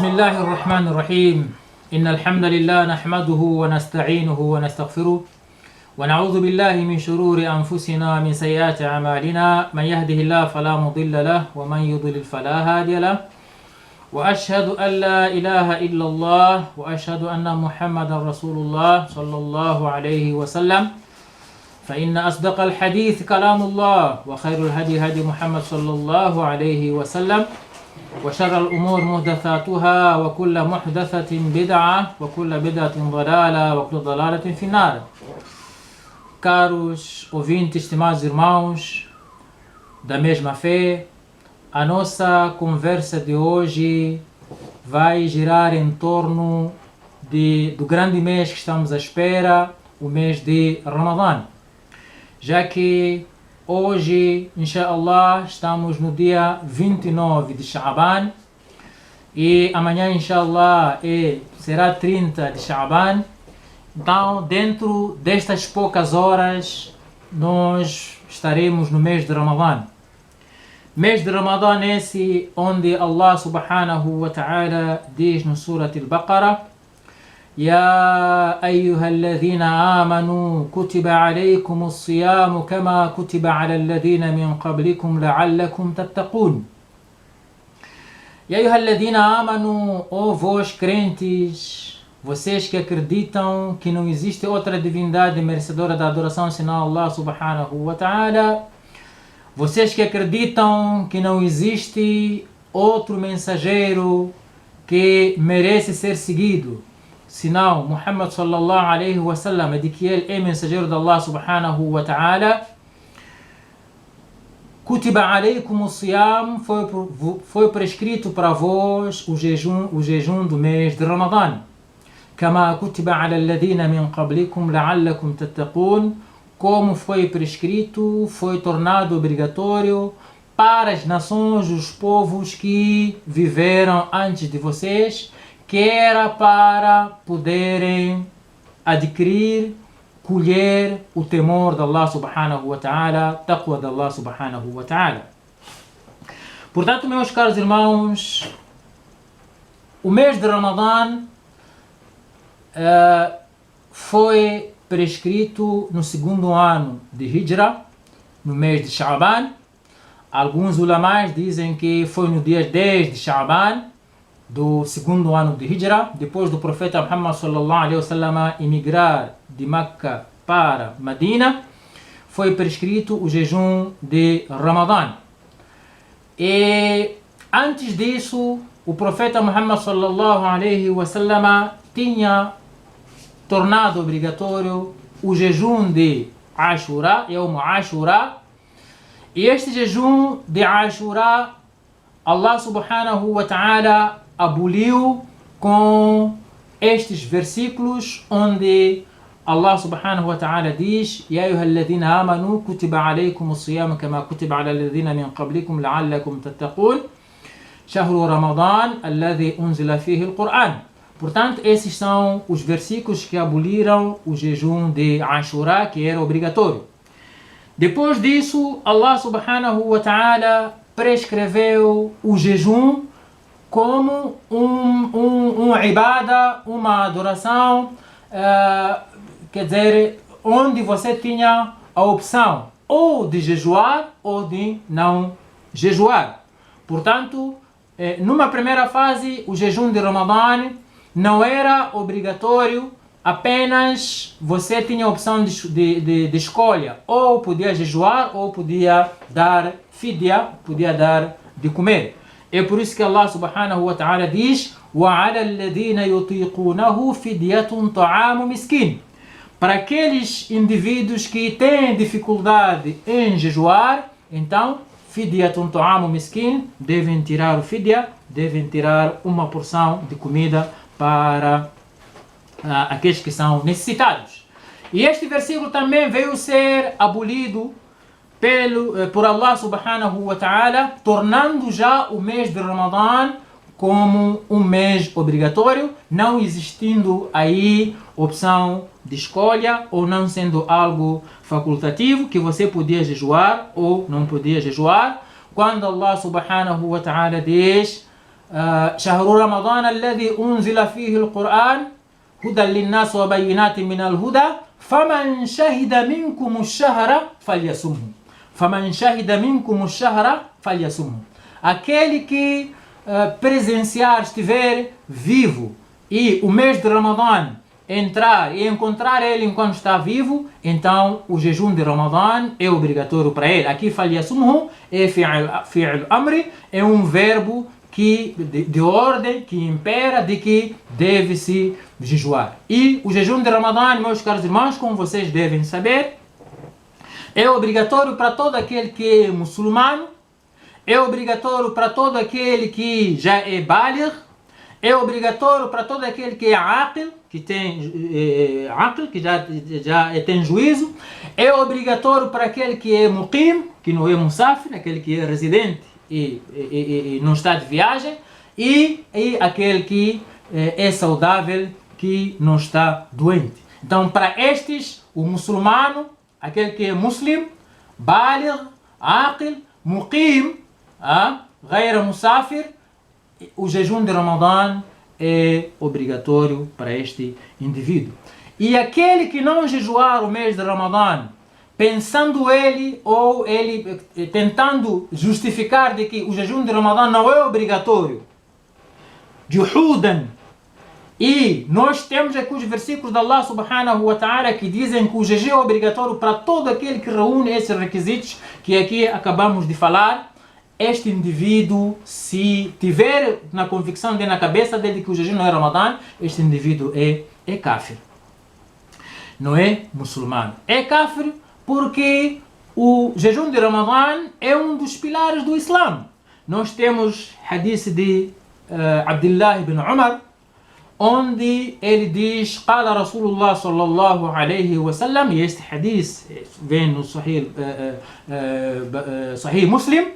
بسم الله الرحمن الرحيم إن الحمد لله نحمده ونستعينه ونستغفره ونعوذ بالله من شرور أنفسنا من سيئات أعمالنا من يهده الله فلا مضل له ومن يضلل فلا هادي له وأشهد أن لا إله إلا الله وأشهد أن محمدا رسول الله صلى الله عليه وسلم فإن أصدق الحديث كلام الله وخير الهدي هدي محمد صلى الله عليه وسلم وشر الأمور محدثاتها وكل محدثة بدعة وكل بدعة ضلالة وكل ضلالة في النار. Caros ouvintes, estimados irmãos da mesma fé, a nossa conversa de hoje vai girar em torno do grande mês que estamos à espera, o mês de Ramadã. Já que hoje, inshallah, estamos no dia 29 de Sha'ban e amanhã, inshallah, será 30 de Sha'ban. Então, dentro destas poucas horas, nós estaremos no mês de Ramadã. Mês de Ramadã esse onde Allah subhanahu wa ta'ala diz no Surat al-Baqarah: يا أيها الذين آمنوا كتب عليكم الصيام كما كتب على الذين من قبلكم لعلكم تتقون. يا أيها الذين آمنوا, ó vós crentes, vocês que acreditam que não existe outra divindade merecedora da adoração senão Allah subhanahu wa ta'ala, vocês que acreditam que não existe outro mensageiro que merece ser seguido senão Muhammad sallallahu alaihi wa sallam, de que ele é mensageiro de Allah subhanahu wa ta'ala. Kutiba alaykum as-siyam, foi prescrito para vós o jejum do mês de Ramadã. Kama kutiba ala alladhina min qablikum la'allakum tattaqun, como foi prescrito, foi tornado obrigatório para as nações, os povos que viveram antes de vocês, que era para poderem adquirir, colher o temor de Allah subhanahu wa ta'ala, taqwa de Allah subhanahu wa ta'ala. Portanto, meus caros irmãos, o mês de Ramadã foi prescrito no segundo ano de Hijra, no mês de Sha'ban. Alguns ulamais dizem que foi no dia 10 de Sha'ban, do segundo ano de Hijra, depois do profeta Muhammad sallallahu alaihi wasallam emigrar de Meca para Medina, foi prescrito o jejum de Ramadã. E antes disso, o profeta Muhammad sallallahu alaihi wasallam tinha tornado obrigatório o jejum de Ashura, Yawm Ashura. E este jejum de Ashura, Allah subhanahu wa ta'ala aboliu com estes versículos onde Allah subhanahu wa ta'ala diz: Ya ayyuhalladhina amanu kutiba alaykum as-siyam kama kutiba ala alladhina min qablikum la'allakum tattaqun shahru ramadan alladhi unzila fihi al-Qur'an. Portanto, esses são os versículos que aboliram o jejum de Ashura, que era obrigatório. Depois disso, Allah subhanahu wa ta'ala prescreveu o jejum como um ibada, uma adoração, quer dizer, onde você tinha a opção ou de jejuar ou de não jejuar. Portanto, numa primeira fase, o jejum de Ramadã não era obrigatório, apenas você tinha a opção de escolha, ou podia jejuar ou podia dar fidya, podia dar de comer. É por isso que Allah subhanahu wa ta'ala diz: وَعَلَى الَّذِينَ يُطِيقُونَهُ فِدْيَةٌ طَعَامُ مِسْكِينٍ. Para aqueles indivíduos que têm dificuldade em jejuar, então, فِدْيَةٌ طَعَامُ مِسْكِينٍ, devem tirar o fidya, devem tirar uma porção de comida para aqueles que são necessitados. E este versículo também veio ser abolido por Allah subhanahu wa ta'ala, tornando já o mês de Ramadã como um mês obrigatório, não existindo aí opção de escolha ou não sendo algo facultativo, que você podia jejuar ou não podia jejuar. Quando Allah subhanahu wa ta'ala diz: شهر رمضان الذي أنزل فيه القرآن هدى للناس وبينات من الهدى فمن شهد منكم الشهر فليصمه. فمن شهد منكم الشهر فليصمه. Aquele que presenciar, estiver vivo e o mês de Ramadã entrar e encontrar ele enquanto está vivo, então o jejum de Ramadã é obrigatório para ele. Aqui فليصمه é fi'l amri, é um verbo que, de ordem, que impera de que deve-se jejuar. E o jejum de Ramadã, meus caros irmãos, como vocês devem saber, é obrigatório para todo aquele que é muçulmano, é obrigatório para todo aquele que já é baligh, é obrigatório para todo aquele que é aqil, que tem aqil, que já tem juízo, é obrigatório para aquele que é muqim, que não é musafir, aquele que é residente e não está de viagem, e aquele que é saudável, que não está doente. Então, para estes, o muçulmano, aquele que é muslim, baligh, aqil, muqim, غير musafir, o jejum de Ramadã é obrigatório para este indivíduo. E aquele que não jejuar o mês de Ramadã, pensando ele ou ele tentando justificar de que o jejum de Ramadã não é obrigatório, juhudan, e nós temos aqui os versículos de Allah subhanahu wa ta'ala que dizem que o jejum é obrigatório para todo aquele que reúne esses requisitos que aqui acabamos de falar. Este indivíduo, se tiver na convicção na cabeça dele que o jejum não é Ramadã, este indivíduo é kafir. Não é muçulmano. É kafir porque o jejum de Ramadã é um dos pilares do Islã. Nós temos hadith de Abdullah ibn Umar, onde ele diz: Qala Rasulullah sallallahu alayhi wa sallam, e este hadith vem no Sahih Muslim,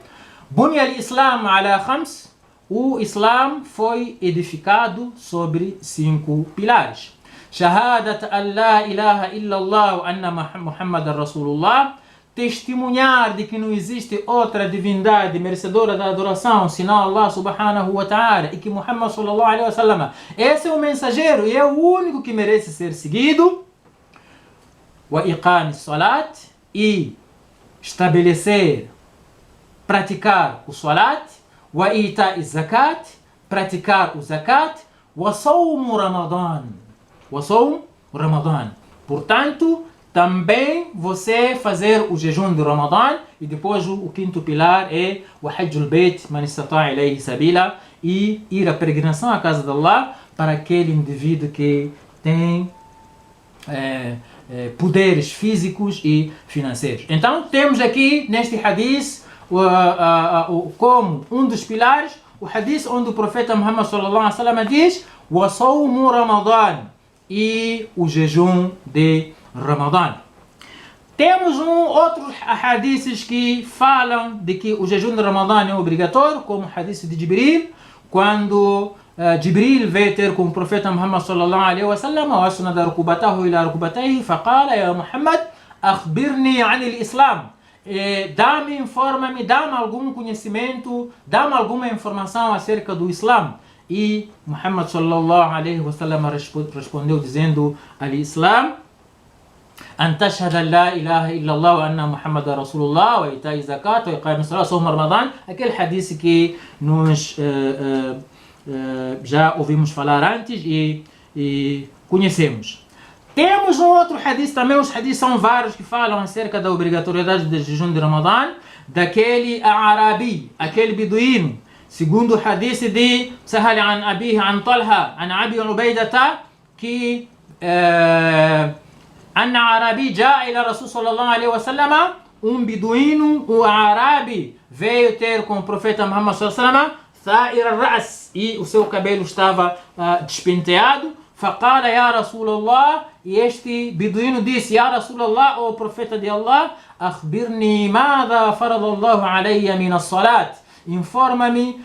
Bunya al-Islam ala khams, o Islam foi edificado sobre 5 pilares. Shahadat an la ilaha illallah wa anna Muhammadan Rasulullah, testemunhar de que não existe outra divindade merecedora da adoração senão Allah subhanahu wa ta'ala, e que Muhammad sallallahu alaihi wa sallam, esse é o mensageiro e é o único que merece ser seguido. Wa iqam salat, e estabelecer, praticar o salat. Wa ita zakat, praticar o zakat. Wa sawm Ramadan, wa sawm Ramadan. Portanto, também você fazer o jejum de Ramadã, e depois o quinto pilar é o Hajjul Bayt man istata'a ilayhi sabila, e ir à peregrinação à casa de Allah para aquele indivíduo que tem poderes físicos e financeiros. Então temos aqui neste hadith como um dos pilares o hadith onde o profeta Muhammad sallallahu alaihi wasallam diz: "Wa sawmu Ramadan", e o jejum de Ramadã. Temos outros hadiths que falam de que o jejum de Ramadã é obrigatório, como o hadith de Jibril, quando Jibril veio ter com o profeta Muhammad sallallahu alaihi wasallam, wa asnada rukbatahu ila rukbatayhi, faqala: "Ya Muhammad, akhbirni 'an al-Islam", dá-me, informa-me, dá-me algum conhecimento, dá-me alguma informação acerca do Islã. E Muhammad sallallahu alaihi wasallam respondeu dizendo: "Al-Islam أن تشهد أن لا إله إلا الله وأن محمد رسول الله وإيتاء الزكاة وإقام الصلاة وصوم رمضان", aquele hadith que nós já ouvimos falar antes e conhecemos. Temos outro hadith também, os hadiths são vários que falam acerca da obrigatoriedade do jejum de Ramadã, daquele arabi, aquele beduíno, segundo o hadith de Sahal an Abihi an Talha an Abi Ubaidata, que أن عربي جاء إلى رسول صلى الله عليه وسلم, beduíno, árabe, veio ter com o profeta Muhammad sallallahu alaihi wasallam, ثائر الرأس, e o seu cabelo estava despenteado. فقال يا رسول الله, e este beduíno disse: يا رسول الله, o profeta de Allah, أخبرني ماذا فرض الله علي من الصلاة, informa-me,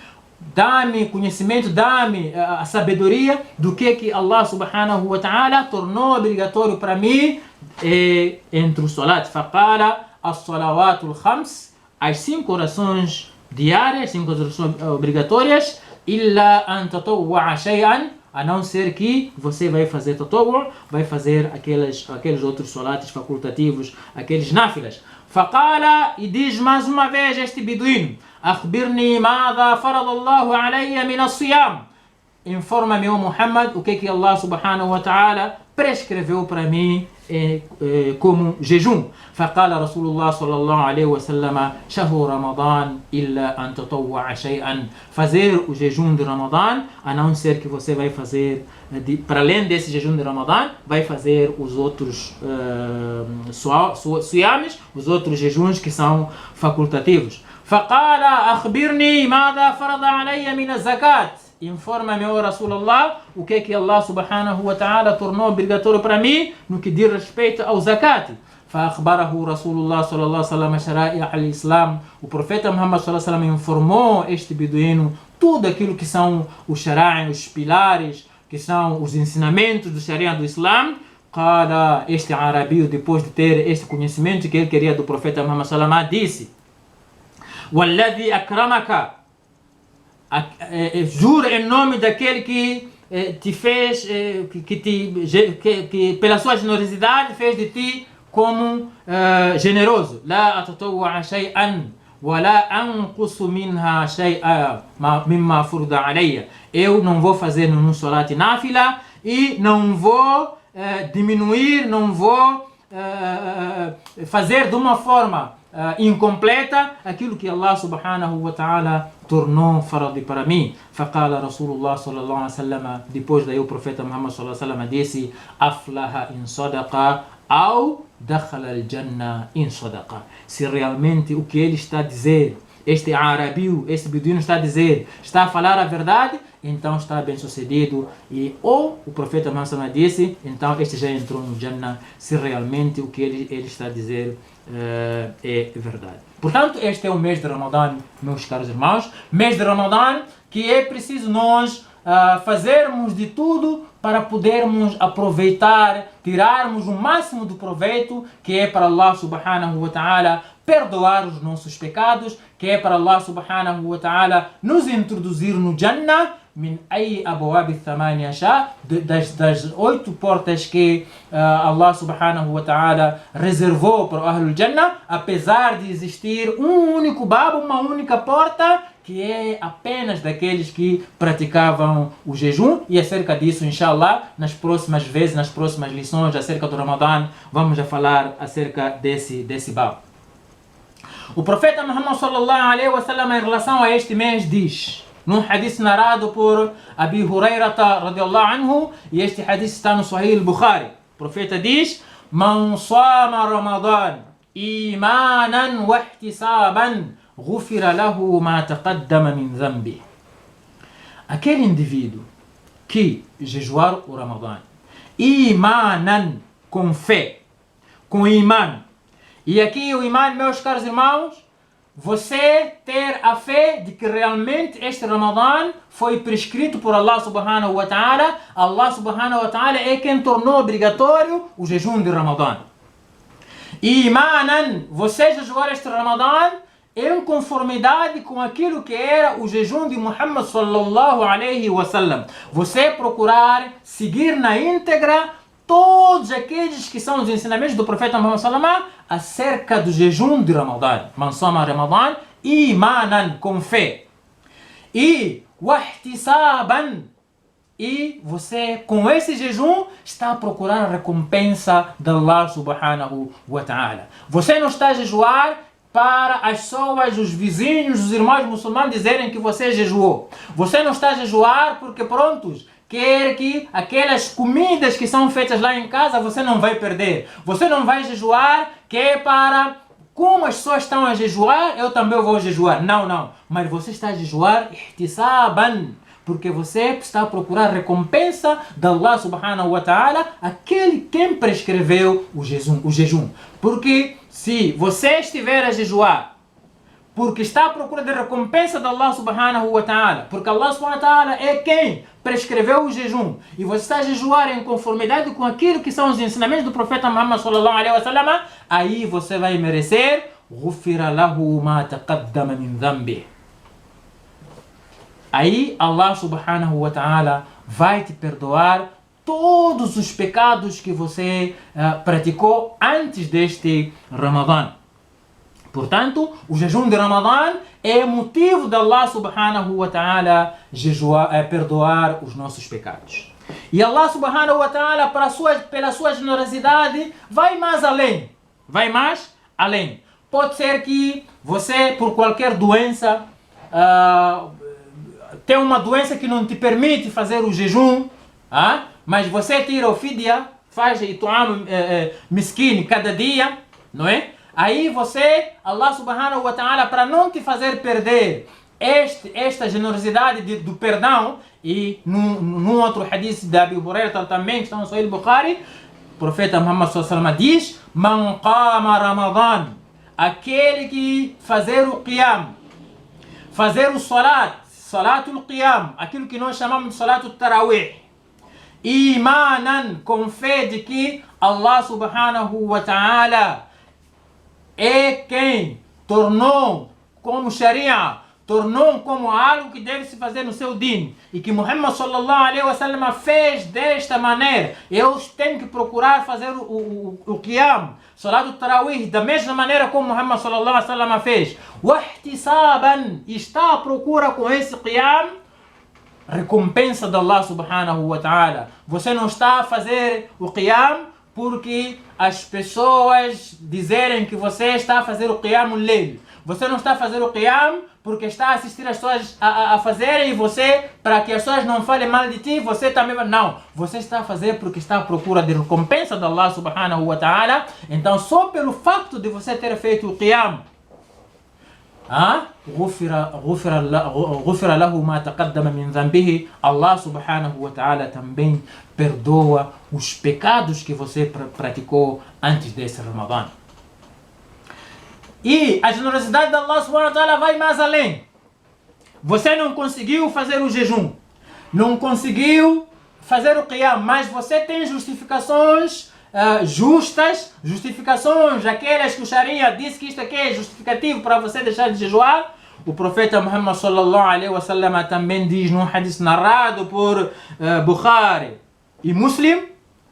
dá-me conhecimento, dá-me a sabedoria do que Allah subhanahu wa ta'ala tornou obrigatório para mim entre o salat. Faqala as-salawatul khams, as 5 orações diárias, 5 orações obrigatórias. إلا أن تطوع شيئا, a não ser que você vai fazer tatawwu, vai fazer aqueles outros salates facultativos, aqueles náfilas. فقال, e diz mais uma vez este beduíno, أخبرني ماذا فرض الله علي من الصيام. Informa-me, ó Muhammad, o que Allah subhanahu wa ta'ala prescreveu para mim como jejum. فقال رسول الله صلى الله عليه وسلم شهر رمضان إلا أن تطوع شيئا. Fazer o jejum de Ramadã, a não ser que você vai fazer, para além desse jejum de Ramadã, vai fazer os outros siames, os outros jejuns que são facultativos. فقال أخبرني ماذا فرض علي من الزكاة. Informa-me, ó Rasulullah, o que Allah subhanahu wa ta'ala tornou obrigatório para mim no que diz respeito ao zakat. فأخبره رسول الله صلى الله عليه وسلم شرائع الإسلام. O profeta Muhammad صلى الله عليه وسلم informou este beduíno tudo aquilo que são os shara'i, os pilares, que são os ensinamentos do sharia do Islam. قال, este arabio, depois de ter este conhecimento que ele queria do profeta Muhammad صلى الله عليه وسلم, disse: والذي أكرمك, jura em nome daquele que te fez, que pela sua generosidade fez de ti como generoso. لا أتطوع شيئا ولا أنقص منها شيئا مما فرض علي. Eu não vou fazer nenhum salat náfila e não vou diminuir, não vou fazer de uma forma incompleta aquilo que Allah subhanahu wa ta'ala tornou farad para mim. فقال رسول الله صلى الله عليه وسلم, depois daí o profeta Muhammad صلى الله عليه وسلم disse: أفلح إن صدق أو دخل الجنة إن صدق. Se realmente o que ele está a dizer, este arabio, este beduíno está a dizer, está a falar a verdade, então está bem sucedido. E ou o profeta Muhammad disse, então este já entrou no Jannah, se realmente o que ele está a dizer é verdade. Portanto, este é o mês de Ramadã, meus caros irmãos, mês de Ramadã que é preciso nós fazermos de tudo para podermos aproveitar, tirarmos o máximo do proveito, que é para Allah subhanahu wa ta'ala perdoar os nossos pecados, que é para Allah subhanahu wa ta'ala nos introduzir no Jannah, min ay abwab thamania sha, das 8 portas que Allah subhanahu wa ta'ala reservou para o Ahlul Jannah, apesar de existir um único bab, uma única porta, que é apenas daqueles que praticavam o jejum. E acerca disso, inshallah, nas próximas vezes, nas próximas lições acerca do Ramadã, vamos a falar acerca desse bab. O profeta Muhammad sallallahu alaihi wa sallam, em relação a este mês, diz, num hadith narrado por Abi Hurairata radiallahu anhu, e este hadith está no Sahih al-Bukhari. O profeta diz: Man sama Ramadan imanan wa ihtisaban ghufira lahu ma taqaddama min dhanbi. Aquele indivíduo que jejuar o Ramadã imanan, com fé, com iman. E aqui o iman, meus caros irmãos, você ter a fé de que realmente este Ramadã foi prescrito por Allah subhanahu wa ta'ala. Allah subhanahu wa ta'ala é quem tornou obrigatório o jejum de Ramadã. E imanan, você jejuar este Ramadã em conformidade com aquilo que era o jejum de Muhammad sallallahu alaihi wa sallam. Você procurar seguir na íntegra todos aqueles que são os ensinamentos do profeta Muhammad sallallahu alaihi wa sallam acerca do jejum de Ramadã. Man sama Ramadã imanan, com fé. E wahtisaban, e você com esse jejum está a procurar a recompensa de Allah subhanahu wa ta'ala. Você não está a jejuar para as pessoas, os vizinhos, os irmãos muçulmanos dizerem que você jejuou. Você não está a jejuar porque prontos, quer que aquelas comidas que são feitas lá em casa você não vai perder. Você não vai jejuar que é para, como as pessoas estão a jejuar, eu também vou jejuar. Não. Mas você está a jejuar ihtisaban, porque você está a procurar recompensa de Allah subhanahu wa ta'ala, aquele quem prescreveu o jejum. Porque se você estiver a jejuar porque está à procura de recompensa de Allah subhanahu wa ta'ala, porque Allah subhanahu wa ta'ala é quem prescreveu o jejum, e você está a jejuar em conformidade com aquilo que são os ensinamentos do profeta Muhammad sallallahu alaihi wa sallam, aí você vai merecer غُفِرَ لَهُ مَا تَقَدَّمَ مِنْ ذَنْبِهِ. aí Allah subhanahu wa ta'ala vai te perdoar todos os pecados que você praticou antes deste Ramadã. Portanto, o jejum de Ramadã é motivo de Allah subhanahu wa ta'ala perdoar os nossos pecados. E Allah subhanahu wa ta'ala, pela sua generosidade, vai mais além. Vai mais além. Pode ser que você, por qualquer doença, tem uma doença que não te permite fazer o jejum, mas você tira o fidya, faz ituam miskin cada dia, não é? Aí você, Allah subhanahu wa ta'ala, para não te fazer perder esta generosidade do perdão, e num outro hadith de Abi Hurairah também, que está no Sahih Bukhari, o profeta Muhammad sallallahu alaihi wasallam diz: Man qama Ramadan, aquele que fazer o qiyam, fazer o salatul qiyam, aquilo que nós chamamos de salatul tarawih, imanan, com fé de que Allah subhanahu wa ta'ala é quem tornou como Sharia, tornou como algo que deve se fazer no seu din, e que Muhammad sallallahu alaihi wasallam fez desta maneira. Eu tenho que procurar fazer o qiyam, salat tarawih, da mesma maneira como Muhammad sallallahu alaihi wasallam fez. Wahtisaban, está à procura com esse qiyam recompensa de Allah subhanahu wa ta'ala. Você não está a fazer o qiyam porque as pessoas dizerem que você está a fazer o qiyam al-layl. Você não está a fazer o qiyam porque está a assistir as pessoas a fazerem, e você, para que as pessoas não falem mal de ti, você também vai. Não, você está a fazer porque está à procura de recompensa de Allah subhanahu wa ta'ala. Então, só pelo facto de você ter feito o qiyam, غفر له ما تقدم من ذنبه, Allah subhanahu wa ta'ala também perdoa os pecados que você praticou antes desse Ramadã. E a generosidade de Allah subhanahu wa ta'ala vai mais além. Você não conseguiu fazer o jejum, não conseguiu fazer o qiyam, mas você tem justificações justas, justificações aquelas que o Sharia diz que isto aqui é justificativo para você deixar de jejuar. O profeta Muhammad sallallahu alaihi wasallam também diz num hadith narrado por Bukhari e Muslim,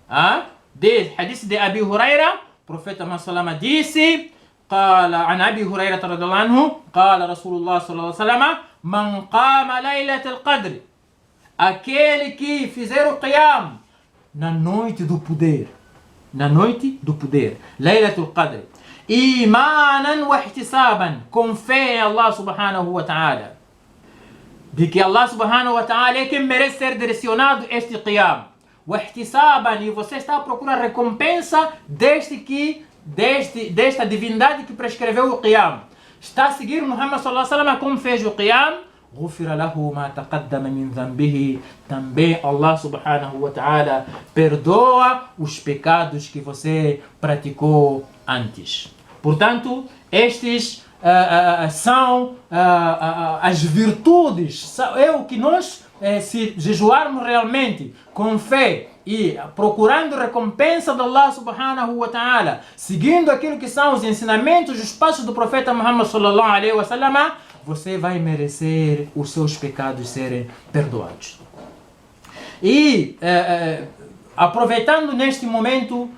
hadith de Abi Hurairah, o profeta Muhammad sallallahu alaihi wasallam disse: قال عن أبي هريرة رضي الله عنه قال رسول الله صلى الله عليه وسلم من قام ليلة القدر, aquele que fizer o qiyam na noite do poder, na noite do poder, Laylatul Qadr, imanan wa ihtisaban, com fé em Allah subhanahu wa ta'ala, de que Allah subhanahu wa ta'ala é quem merece ser direcionado este qiyam, wa ihtisaban, e você está a procurar recompensa desta divindade que prescreveu o qiyam, está a seguir Muhammad sallallahu alaihi wasallam como fez o qiyam, غفر له ما تقدم من ذنبه, também Allah subhanahu wa ta'ala perdoa os pecados que você praticou antes. Portanto, estes são as virtudes, é o que nós, se jejuarmos realmente com fé e procurando recompensa de Allah subhanahu wa ta'ala, seguindo aquilo que são os ensinamentos, os passos do profeta Muhammad sallallahu alaihi wasallam, você vai merecer os seus pecados serem perdoados. E aproveitando neste momento,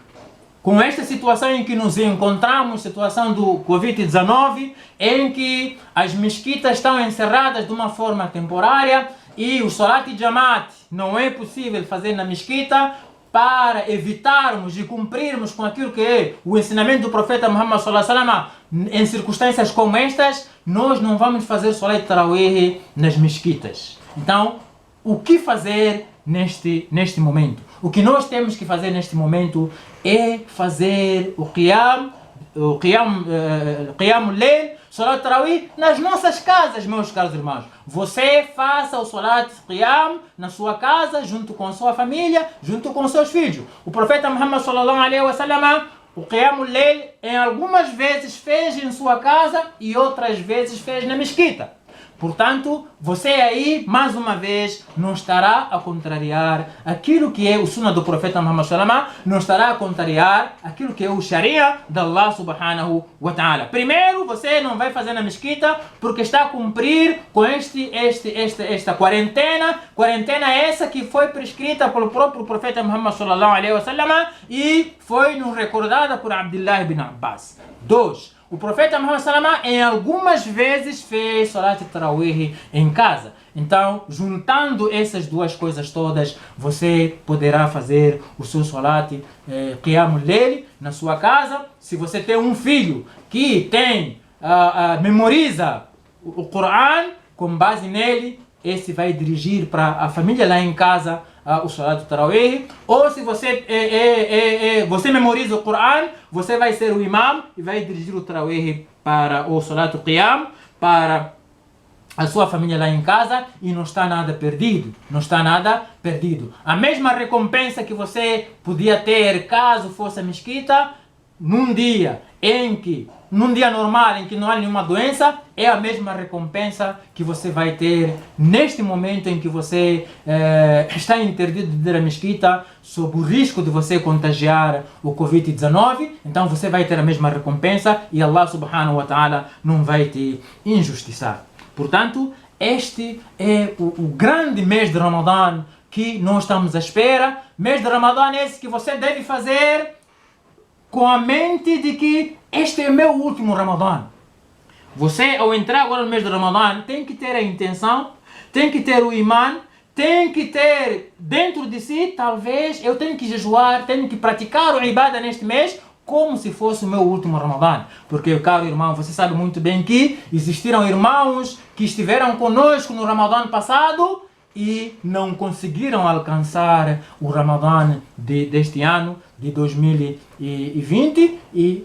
com esta situação em que nos encontramos, situação do Covid-19, em que as mesquitas estão encerradas de uma forma temporária e o Salat Jamaat não é possível fazer na mesquita, para evitarmos e cumprirmos com aquilo que é o ensinamento do profeta Muhammad sallallahu alaihi wasallam, em circunstâncias como estas, nós não vamos fazer Salat Tarawih nas mesquitas. Então, o que fazer neste momento? O que nós temos que fazer neste momento é fazer o Qiyam al-Layl, Salat Tarawih nas nossas casas, meus caros irmãos. Você faça o Salat Qiyam na sua casa, junto com a sua família, junto com seus filhos. O profeta Muhammad sallallahu alaihi wasallam, o Qiyam al-Layl, em algumas vezes fez em sua casa e outras vezes fez na mesquita. Portanto, você aí, mais uma vez, não estará a contrariar aquilo que é o Sunnah do Profeta Muhammad Salama, não estará a contrariar aquilo que é o Sharia de Allah Subhanahu wa Ta'ala. Primeiro, você não vai fazer na mesquita porque está a cumprir com esta quarentena. Quarentena essa que foi prescrita pelo próprio Profeta Muhammad Sallallahu Alaihi Wasallam e foi nos recordada por Abdullah ibn Abbas. 2. O Profeta Muhammad Salama em algumas vezes fez Salat Tarawih em casa. Então, juntando essas duas coisas todas, você poderá fazer o seu Salat Qiyam al-Layl na sua casa. Se você tem um filho que memoriza o Coran, com base nele, esse vai dirigir para a família lá em casa o Salat Tarawih. Ou se você você memoriza o Coran, você vai ser o imam e vai dirigir o Tarawih para o Salat Qiyam, para a sua família lá em casa, e não está nada perdido. Não está nada perdido. A mesma recompensa que você podia ter caso fosse a mesquita, num dia normal em que não há nenhuma doença, é a mesma recompensa que você vai ter neste momento em que você está interdido de ir à mesquita sob o risco de você contagiar o Covid-19. Então você vai ter a mesma recompensa e Allah Subhanahu wa Ta'ala não vai te injustiçar. Portanto, este é o grande mês de Ramadã que nós estamos à espera. Mês de Ramadã é esse que você deve fazer com a mente de que este é meu último Ramadã. Você, ao entrar agora no mês de Ramadã, tem que ter a intenção, tem que ter o imã, tem que ter dentro de si, talvez, eu tenho que jejuar, tenho que praticar o ibadah neste mês, como se fosse o meu último Ramadã. Porque, caro irmão, você sabe muito bem que existiram irmãos que estiveram conosco no Ramadã passado e não conseguiram alcançar o Ramadã deste ano, de 2020, e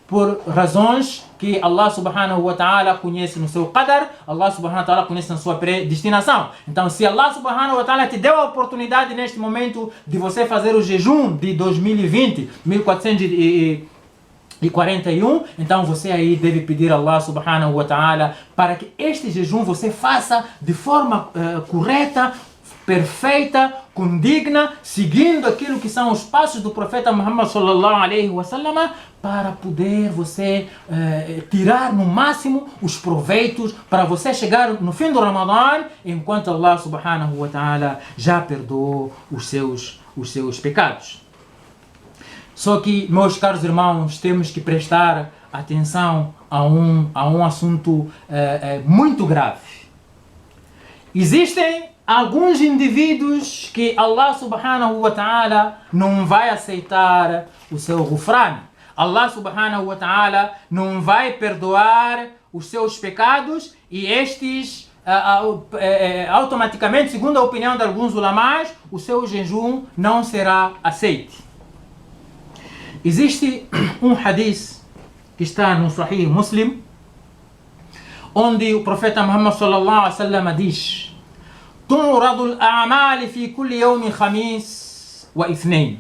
por razões que Allah Subhanahu wa Ta'ala conhece no seu qadar, Allah Subhanahu wa Ta'ala conhece na sua predestinação. Então, se Allah Subhanahu wa Ta'ala te deu a oportunidade neste momento de você fazer o jejum de 2020, 1441, então você aí deve pedir a Allah Subhanahu wa Ta'ala para que este jejum você faça de forma correta, perfeita, condigna, seguindo aquilo que são os passos do Profeta Muhammad Sallallahu Alaihi Wasallam, para poder você tirar no máximo os proveitos, para você chegar no fim do Ramadã, enquanto Allah Subhanahu wa Ta'ala já perdoou os seus pecados. Só que, meus caros irmãos, temos que prestar atenção a um assunto muito grave. Existem alguns indivíduos que Allah Subhanahu wa Ta'ala não vai aceitar o seu ghufran. Allah Subhanahu wa Ta'ala não vai perdoar os seus pecados, e estes automaticamente, segundo a opinião de alguns ulamás, o seu jejum não será aceito. Existe um hadith que está no Sahih Muslim, onde o Profeta Muhammad Sallallahu Alaihi Wasallam diz: تعرض الأعمال في كل يوم خميس واثنين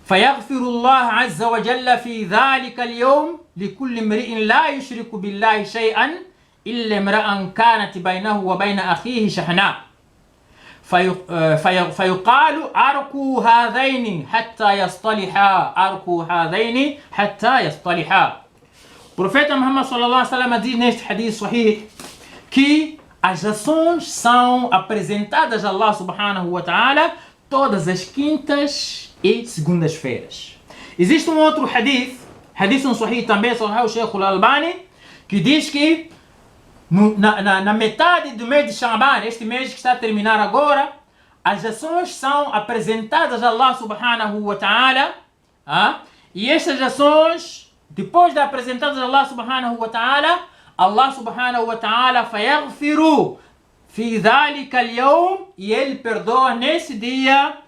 فيغفر الله عز وجل في ذلك اليوم لكل امرئ لا يشرك بالله شيئا إلا امرأ كانت بينه وبين أخيه شحناء فيقال أركوا هذين حتى يصطلحا أركوا هذين حتى يصطلحا. Profeta Muhammad Sallallahu Alaihi Wasallam diz neste hadith sahih que as ações são apresentadas a Allah Subhanahu wa Ta'ala todas as quintas e segundas-feiras. Existe um outro hadith um sahih também, Sahih Sheikh al-Albani, que diz que na metade do mês de Sha'ban, este mês que está a terminar agora, as ações são apresentadas a Allah Subhanahu wa Ta'ala, e estas ações, depois de apresentadas a Allah Subhanahu wa Ta'ala, Allah Subhanahu wa Ta'ala fayaghfiru fi dhalika al-yawm, e ele perdoa nesse dia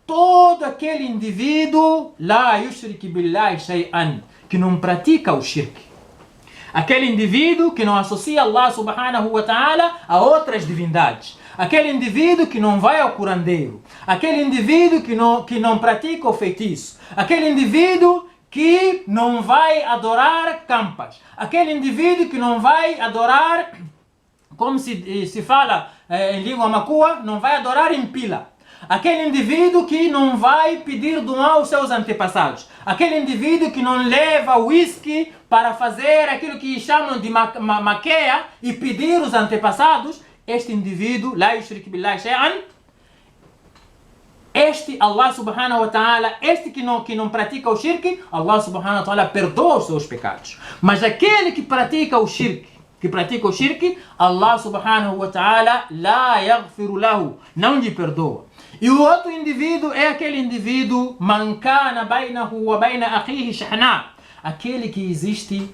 todo aquele indivíduo la yushrik billahi shay'an, que não pratica o shirk. Aquele indivíduo que não associa Allah Subhanahu wa Ta'ala a outras divindades. Aquele indivíduo que não vai ao curandeiro. Aquele indivíduo que não pratica o feitiço. Aquele indivíduo que não vai adorar campas. Aquele indivíduo que não vai adorar, como se fala em língua macua, não vai adorar em pila. Aquele indivíduo que não vai pedir duá aos seus antepassados. Aquele indivíduo que não leva whisky para fazer aquilo que chamam de maqueia e pedir os antepassados. Este indivíduo, la yushrik billahi shay'an, este Allah subhanahu wa ta'ala, este que não pratica o shirk, Allah subhanahu wa ta'ala perdoa os seus pecados. Mas aquele que pratica o shirk, Allah subhanahu wa ta'ala la yaghfiru lahu, não lhe perdoa. E o outro indivíduo é aquele indivíduo man kana bainahu wa baina akhihi shahna, aquele que existe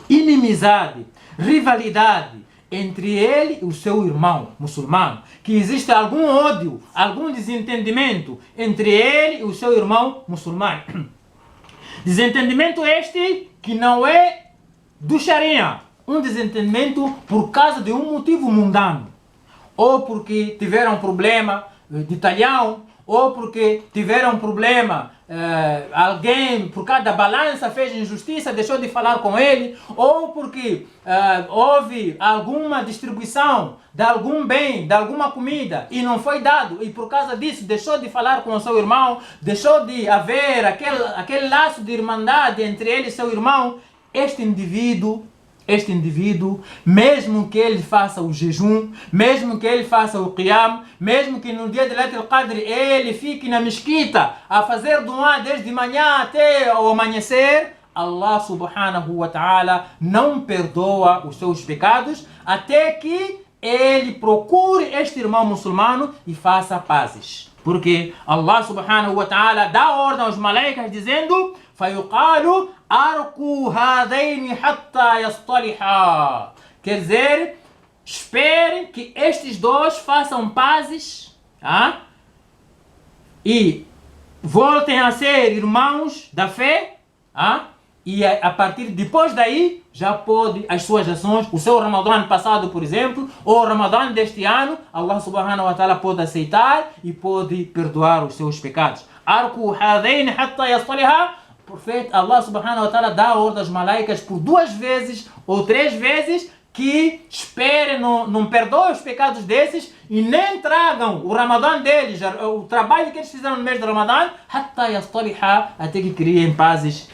inimizade, rivalidade entre ele e o seu irmão muçulmano, que existe algum ódio, algum desentendimento entre ele e o seu irmão muçulmano. Desentendimento este que não é do Sharia, um desentendimento por causa de um motivo mundano, ou porque tiveram problema de talhão, ou porque tiveram problema, alguém por causa da balança fez injustiça, deixou de falar com ele, ou porque houve alguma distribuição de algum bem, de alguma comida e não foi dado, e por causa disso deixou de falar com o seu irmão, deixou de haver aquele laço de irmandade entre ele e seu irmão. Este indivíduo, mesmo que ele faça o jejum, mesmo que ele faça o qiyam, mesmo que no dia de Laylatul Qadr ele fique na mesquita a fazer duá desde manhã até o amanhecer, Allah subhanahu wa ta'ala não perdoa os seus pecados até que ele procure este irmão muçulmano e faça pazes. Porque Allah subhanahu wa ta'ala dá ordem aos malaicas dizendo: فَيُقَالُ أَرْكُوا هَذَيْنِ حَتَّى يَصْطَلِحَا. Quer dizer, espere que estes dois façam pazes e voltem a ser irmãos da fé, e a partir depois daí já pode as suas ações, o seu Ramadã passado, por exemplo, ou o Ramadã deste ano, Allah subhanahu wa ta'ala pode aceitar e pode perdoar os seus pecados. أَرْكُوا هَذَيْنِ حَتَّى يَصْطَلِحَا. O profeta Allah subhanahu wa ta'ala dá a ordem às malaicas por 2 vezes ou 3 vezes que esperem, não perdoem os pecados desses e nem tragam o Ramadã deles, o trabalho que eles fizeram no mês de Ramadã, até que criem pazes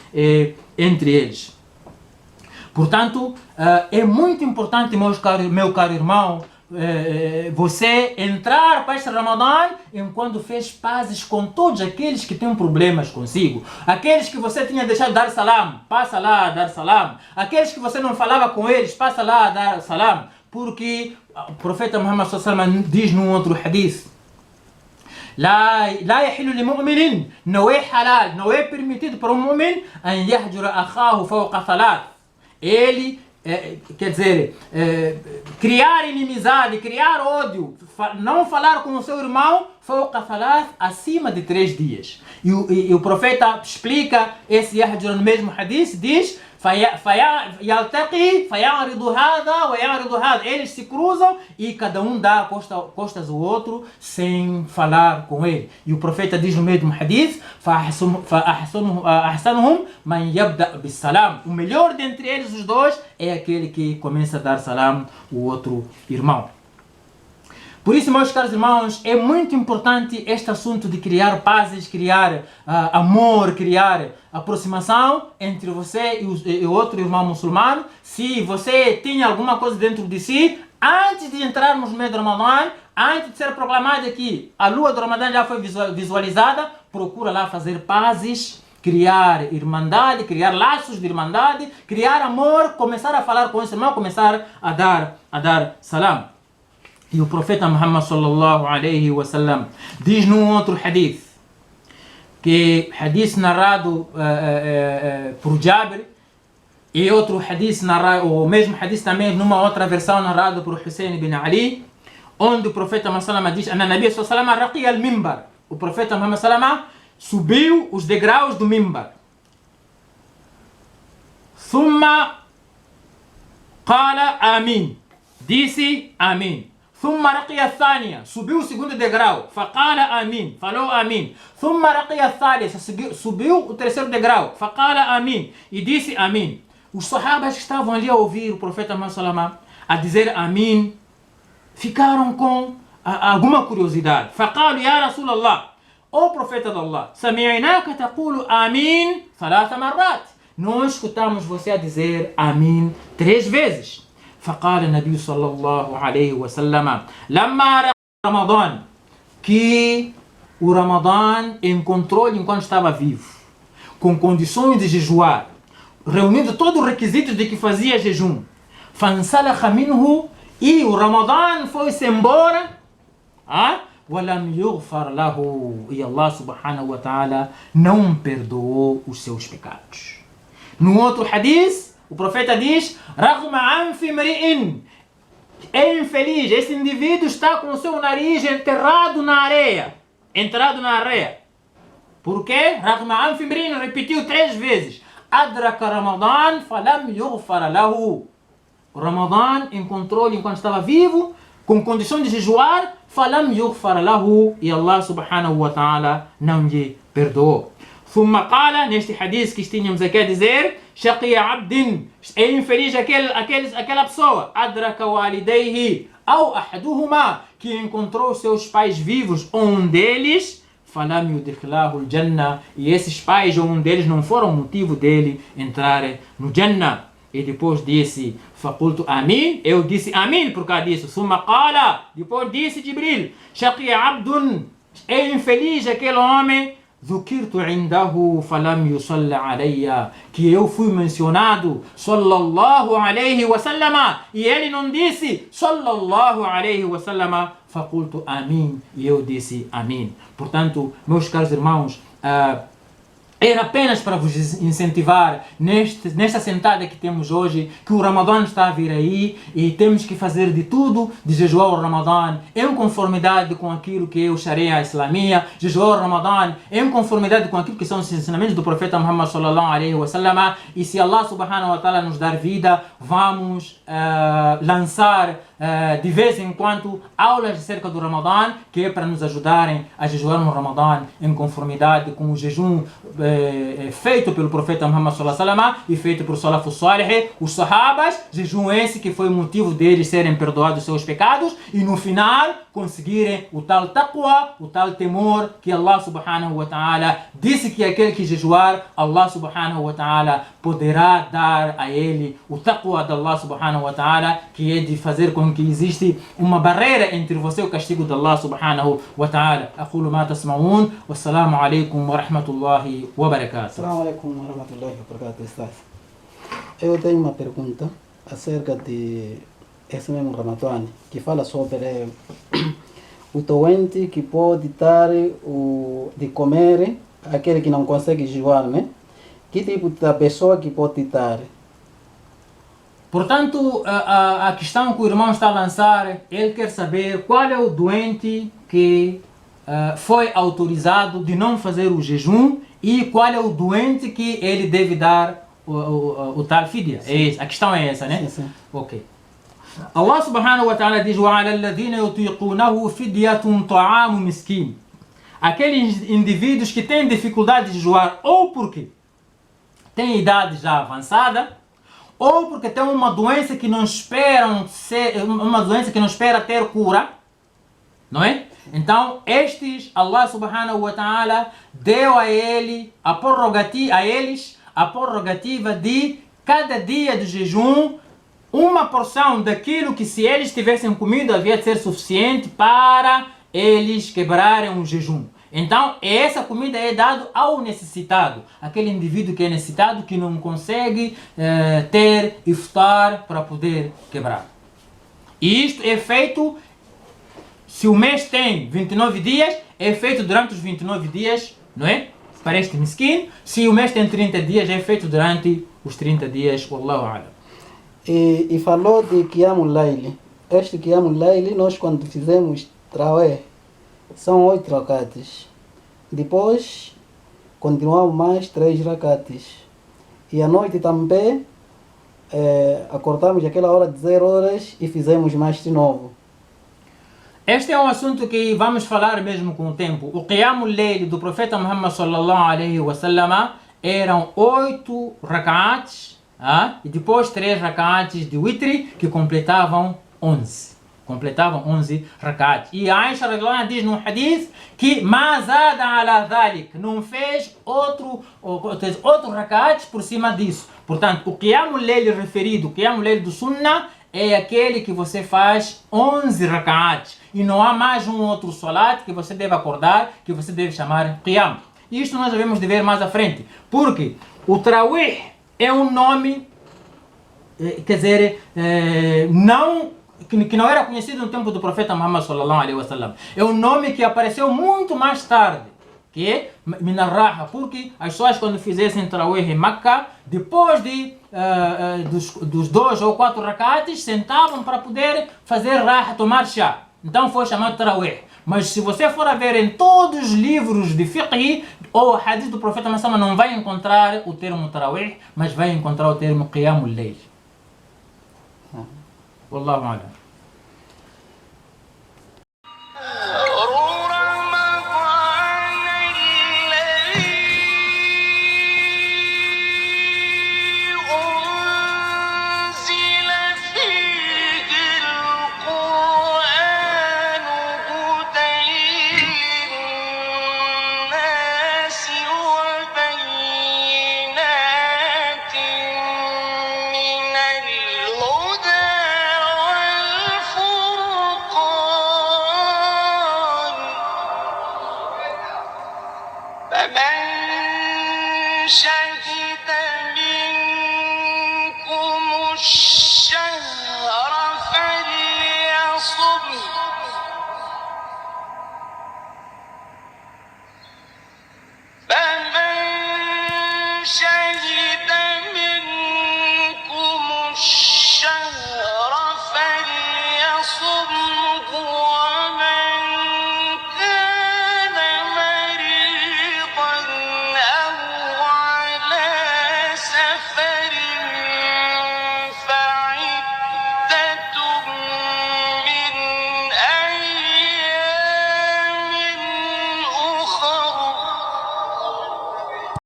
entre eles. Portanto, é muito importante, meu caro irmão, você entrar para este Ramadã enquanto fez pazes com todos aqueles que têm problemas consigo. Aqueles que você tinha deixado de dar salam, passa lá a dar salam. Aqueles que você não falava com eles, passa lá a dar salam. Porque o profeta Muhammad sallallahu alaihi wasallam diz num outro hadith: لا يحل لمؤمن, não é halal, não é permitido para um mu'min أن يهجر أخاه فوق 3. Ele quer dizer, criar inimizade, criar ódio, não falar com o seu irmão, acima de 3 dias. E o profeta explica esse yahjur no mesmo hadith, diz: eles se cruzam e cada um dá costas ao outro sem falar com ele. E o profeta diz no mesmo hadith: o melhor dentre eles os dois é aquele que começa a dar salam ao outro irmão. Por isso, meus caros irmãos, é muito importante este assunto de criar pazes, criar amor, criar aproximação entre você e outro irmão muçulmano. Se você tinha alguma coisa dentro de si, antes de entrarmos no mês do Ramadã, antes de ser proclamado que a lua do Ramadã já foi visualizada, procura lá fazer pazes, criar irmandade, criar laços de irmandade, criar amor, começar a falar com esse irmão, começar a dar salam. E o profeta Muhammad sallallahu alaihi wasallam diz num outro hadith, que hadith narrado por Jabir, e outro hadith narrado, o mesmo hadith também numa outra versão narrado por Hussein bin Ali, onde o profeta Muhammad sallallahu alaihi wasallam diz: "Anna Nabi sallallahu alaihi wasallam raqiya al-mimbar." O profeta Muhammad sallallahu alaihi wasallam subiu os degraus do mimbar. Thumma qala amin. Disse amin. ثم رقي الثانية, subiu o segundo degrau, فقال آمين, falou آمين. ثم رقي الثالثة, subiu o terceiro degrau, فقال آمين, e disse آمين. Os sahabas que estavam ali a ouvir o profeta Muhammad sallallahu a dizer آمين, ficaram com alguma curiosidade. فقالوا يا رسول الله, ó profeta de Allah, سمعناك تقول آمين ثلاث مرات. Nós escutamos você a dizer آمين 3 vezes. فقال النبي صلى الله عليه وسلم لما رأى رمضان, que o Ramadã encontrou-lhe enquanto estava vivo, com condições de jejuar, reunindo todos os requisitos de que fazia jejum. فانسلخ منه, e o Ramadã foi-se embora. وَلَمْ يُغْفَرْ لَهُ, e Allah subhanahu wa ta'ala não perdoou os seus pecados. No outro hadith, o profeta diz: رَغْمَ عَنْفِ امْرِئٍ, é infeliz, esse indivíduo está com o seu nariz enterrado na areia. Enterrado na areia. Por quê? رَغْمَ عَنْفِ امْرِئٍ, repetiu 3 vezes. أَدْرَكَ رَمَضَانَ فَلَمْ يُغْفَرْ لَهُ. O Ramadã encontrou-lhe enquanto estava vivo, com condição de jejuar, فَلَمْ يُغْفَرْ لَهُ, e Allah subhanahu wa ta'ala não lhe perdoou. ثم قال, neste hadith que tínhamos aqui a dizer, شَقِيَ عَبْدٍ, é infeliz aquela pessoa, أَدْرَكَ وَالِدَيْهِ أَوْ أَحَدُهُمَا, que encontrou seus pais vivos, ou um deles, فَلَمْ يُدْخِلَهُ الْجَنَّةِ, e esses pais ou um deles não foram motivo dele entrar no Jannah. E depois disse, فَقُلْتُ آمين, eu disse amém por causa disso. ثم قال, depois disse Jibril, شَقِيَ عَبْدٌ, é infeliz aquele homem, ذُكِرْتُ عِنْدَهُ فَلَمْ يُصَلَّ عَلَيَّ, que eu fui mencionado, sallallahu alayhi wa sallam, e ele não disse, sallallahu alayhi wa sallam, فَقُلْتُ آمين, e eu disse amém. Portanto, meus caros irmãos, era apenas para vos incentivar nesta sentada que temos hoje, que o Ramadã está a vir aí e temos que fazer de tudo de jejuar o Ramadã em conformidade com aquilo que é o Sharia Islamia, jejuar o Ramadã em conformidade com aquilo que são os ensinamentos do profeta Muhammad sallallahu alaihi wasallam. E se Allah subhanahu wa ta'ala nos dar vida, vamos lançar de vez em quando aulas acerca do Ramadã, que é para nos ajudarem a jejuar no Ramadã em conformidade com o jejum feito pelo profeta Muhammad sallallahu alaihi wasallam e feito por Salafus Salih, os Sahabas, jejum esse que foi motivo deles serem perdoados seus pecados e no final conseguirem o tal taqwa, o tal temor que Allah subhanahu wa ta'ala disse que aquele que jejuar, Allah subhanahu wa ta'ala poderá dar a ele o taqwa de Allah subhanahu wa ta'ala, que é de fazer com que existe uma barreira entre você e o castigo de Allah subhanahu wa ta'ala. أقول ما تسمعون والسلام عليكم ورحمة الله وبركاته. Assalamu alaikum wa rahmatullahi wa barakatuh. Eu tenho uma pergunta acerca de esse mesmo Ramadã, que fala sobre o doente que pode dar de comer aquele que não consegue jejuar, né? Que tipo de pessoa que pode dar? Portanto, a questão que o irmão está a lançar, ele quer saber qual é o doente que foi autorizado de não fazer o jejum e qual é o doente que ele deve dar o tal fidya. A questão é essa, né? Sim, sim. Ok. Allah subhanahu wa ta'ala diz: وَعَلَى الَّذِينَ يُطِيقُونَهُ فِدْيَةٌ طَعَامُ مِسْكِينٍ. Aqueles indivíduos que têm dificuldade de jejuar ou porque têm idade já avançada, ou porque têm uma doença que não esperam ter cura, não é? Então, estes, Allah subhanahu wa ta'ala deu a eles a prerrogativa de cada dia de jejum uma porção daquilo que se eles tivessem comido havia de ser suficiente para eles quebrarem o jejum. Então, essa comida é dada ao necessitado, aquele indivíduo que é necessitado, que não consegue ter iftar para poder quebrar. E isto é feito, se o mês tem 29 dias, é feito durante os 29 dias, não é? Para este miskin. Se o mês tem 30 dias, é feito durante os 30 dias, Wallahu a'lam. E falou de Qiyamul Layl. Este Qiyamul Layl, nós quando fizemos Traweh, são 8 rakates. Depois, continuamos mais 3 rakates. E à noite também, acordamos aquela hora de 0 horas e fizemos mais de novo. Este é um assunto que vamos falar mesmo com o tempo. O Qiyamul Layl do profeta Muhammad sallallahu alaihi wasallam eram 8 rak'ats, e depois 3 rak'ats de witri que completavam 11. Completavam 11 rak'ats. E a Aisha radhiyallahu anha diz no hadith que ma zada ala dhalik, não fez outro rak'ats por cima disso. Portanto, o Qiyamul Layl referido, o Qiyamul Layl do Sunnah, é aquele que você faz 11 rak'ats. E não há mais um outro salat que você deve acordar, que você deve chamar Qiyam. Isto nós devemos de ver mais à frente. Porque o Tarawih é um nome, quer dizer, que não era conhecido no tempo do profeta Muhammad sallallahu alaihi wasallam. É um nome que apareceu muito mais tarde, que é Minarraha, porque as pessoas quando fizessem Tarawih em Makkah, depois dos 2 ou 4 rak'ats, sentavam para poder fazer raha, tomar chá. Então foi chamado Tarawih. Mas se você for a ver em todos os livros de fiqh ou hadith do profeta Muhammad, não vai encontrar o termo Tarawih, mas vai encontrar o termo Qiyamul Layl. Wallahu a'lam.